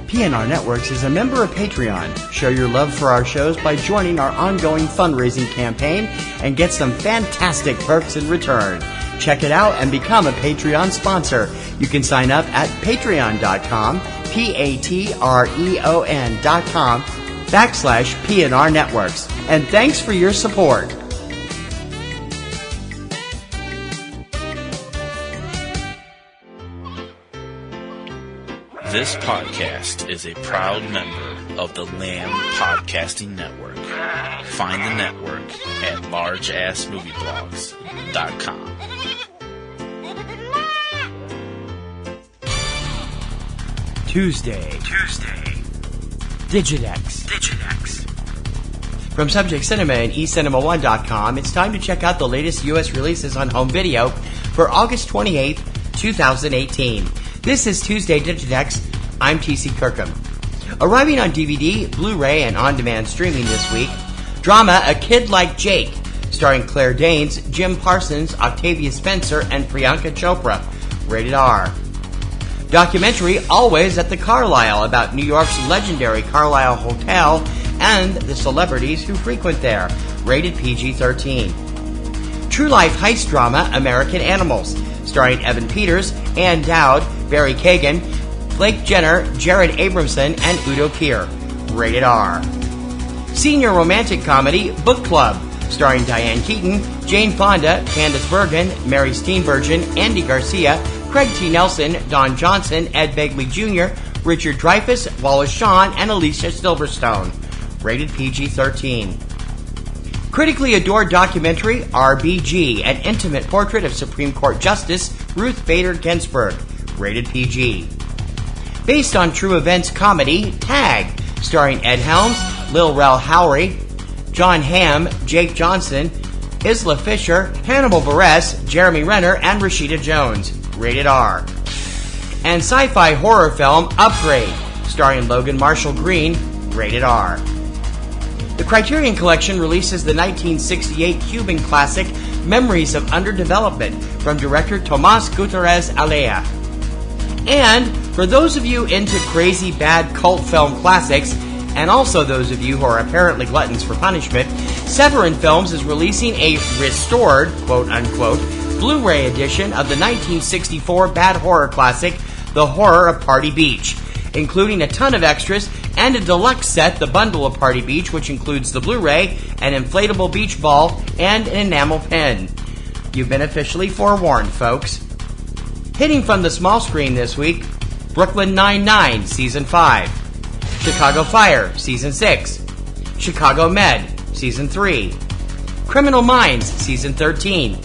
PNR Networks is a member of Patreon. Show your love for our shows by joining our ongoing fundraising campaign and get some fantastic perks in return. Check it out and become a Patreon sponsor. You can sign up at patreon.com, patreon.com/PNR Networks. And thanks for your support. This podcast is a proud member of the Lamb Podcasting Network. Find the network at largeassmovieblogs.com. Tuesday Digidex. From Subject Cinema and eCinemaOne.com, it's time to check out the latest U.S. releases on home video for August 28th, 2018. This is Tuesday Digidex. I'm TC Kirkham. Arriving on DVD, Blu-ray, and on-demand streaming this week, drama A Kid Like Jake, starring Claire Danes, Jim Parsons, Octavia Spencer, and Priyanka Chopra, rated R. Documentary Always at the Carlisle, about New York's legendary Carlisle Hotel and the celebrities who frequent there, rated PG-13. True life heist drama American Animals, starring Evan Peters, Ann Dowd, Barry Kagan, Blake Jenner, Jared Abramson, and Udo Kier, rated R. Senior romantic comedy Book Club, starring Diane Keaton, Jane Fonda, Candice Bergen, Mary Steenburgen, Andy Garcia, Craig T. Nelson, Don Johnson, Ed Begley Jr., Richard Dreyfuss, Wallace Shawn, and Alicia Silverstone, rated PG-13. Critically adored documentary RBG, an intimate portrait of Supreme Court Justice Ruth Bader Ginsburg, rated PG. Based on true events comedy Tag, starring Ed Helms, Lil Rel Howery, John Hamm, Jake Johnson, Isla Fisher, Hannibal Buress, Jeremy Renner, and Rashida Jones, rated R. And sci-fi horror film Upgrade, starring Logan Marshall Green, rated R. The Criterion Collection releases the 1968 Cuban classic Memories of Underdevelopment from director Tomás Gutiérrez Alea. And for those of you into crazy bad cult film classics, and also those of you who are apparently gluttons for punishment, Severin Films is releasing a restored, quote-unquote, Blu-ray edition of the 1964 bad horror classic, The Horror of Party Beach, including a ton of extras and a deluxe set, the Bundle of Party Beach, which includes the Blu-ray, an inflatable beach ball, and an enamel pen. You've been officially forewarned, folks. Hitting from the small screen this week, Brooklyn Nine-Nine, Season 5, Chicago Fire, Season 6, Chicago Med, Season 3, Criminal Minds, Season 13,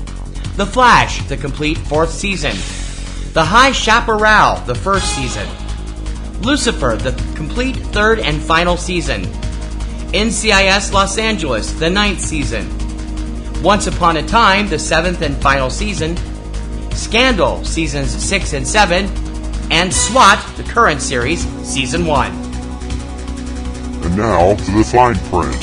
The Flash, the complete 4th season, The High Chaparral, the 1st season, Lucifer, the complete 3rd and final season, NCIS Los Angeles, the 9th season, Once Upon a Time, the 7th and final season, Scandal, Seasons 6 and 7, and SWAT, the current series, Season 1. And now to the fine print.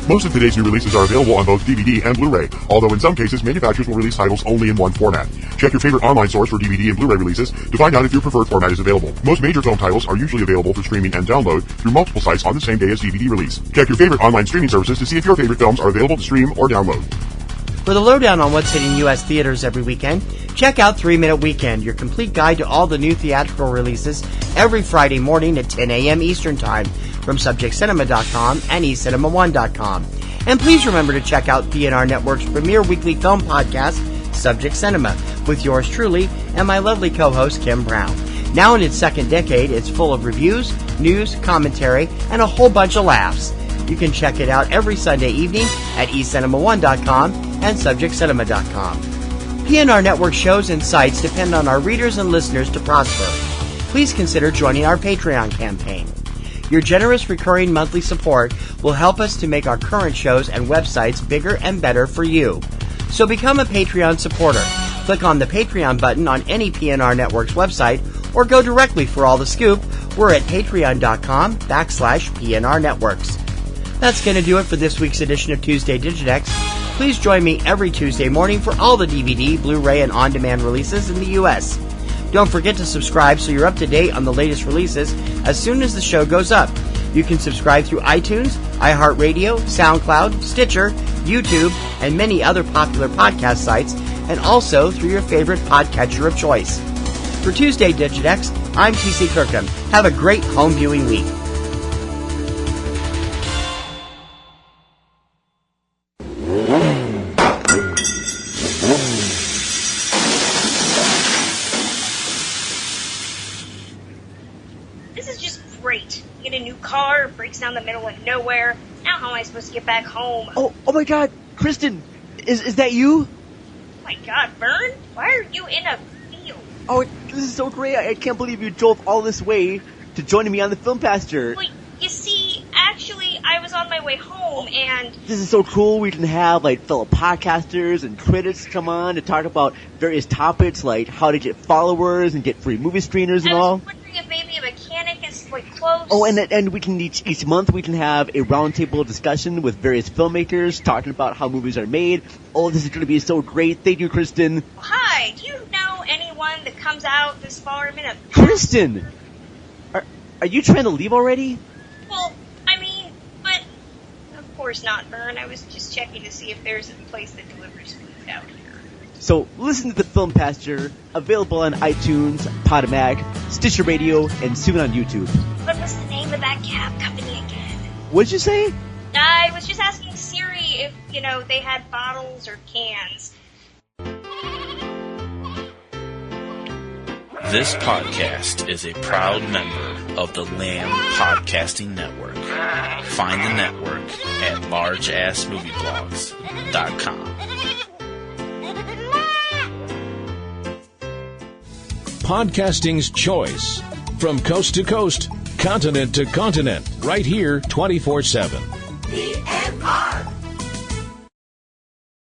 Most of today's new releases are available on both DVD and Blu-ray, although in some cases manufacturers will release titles only in one format. Check your favorite online source for DVD and Blu-ray releases to find out if your preferred format is available. Most major film titles are usually available for streaming and download through multiple sites on the same day as DVD release. Check your favorite online streaming services to see if your favorite films are available to stream or download. For the lowdown on what's hitting U.S. theaters every weekend, check out 3 Minute Weekend, your complete guide to all the new theatrical releases every Friday morning at 10 a.m. Eastern Time from SubjectCinema.com and eCinemaOne.com. And please remember to check out PNR Network's premier weekly film podcast, Subject Cinema, with yours truly and my lovely co-host, Kim Brown. Now in its second decade, it's full of reviews, news, commentary, and a whole bunch of laughs. You can check it out every Sunday evening at eCinemaOne.com and SubjectCinema.com. PNR Network shows and sites depend on our readers and listeners to prosper. Please consider joining our Patreon campaign. Your generous recurring monthly support will help us to make our current shows and websites bigger and better for you. So become a Patreon supporter. Click on the Patreon button on any PNR Networks website or go directly for all the scoop. We're at patreon.com/PNR Networks. That's going to do it for this week's edition of Tuesday Digidex. Please join me every Tuesday morning for all the DVD, Blu-ray, and on-demand releases in the U.S. Don't forget to subscribe so you're up to date on the latest releases as soon as the show goes up. You can subscribe through iTunes, iHeartRadio, SoundCloud, Stitcher, YouTube, and many other popular podcast sites, and also through your favorite podcatcher of choice. For Tuesday Digidex, I'm TC Kirkham. Have a great home viewing week. This is just great. Get a new car, breaks down the middle of nowhere. Now how am I supposed to get back home? Oh my God, Kristen, is that you? Oh my God, Vern? Why are you in a field? Oh, this is so great. I can't believe you drove all this way to join me on the Film Pasture. Wait, you see, actually, I was on my way home and... This is so cool. We can have, fellow podcasters and critics come on to talk about various topics, like how to get followers and get free movie screeners and all. I was wondering if maybe a mechanic is, close. Oh, and we can each month we can have a roundtable discussion with various filmmakers talking about how movies are made. Oh, this is going to be so great. Thank you, Kristen. Hi, do you know anyone that comes out this far? I'm in a... Kristen! Are you trying to leave already? Well, I mean, but... Of course not, Vern. I was just checking to see if there's a place that delivers food out here. So, listen to the Film Pasture, available on iTunes, Podomatic, Stitcher Radio, and soon on YouTube. What was the name of that cab company again? What'd you say? I was just asking Siri if, they had bottles or cans. This podcast is a proud member of the Lamb Podcasting Network. Find the network at largeassmovieblogs.com. Podcasting's choice. From coast to coast, continent to continent, right here 24/7.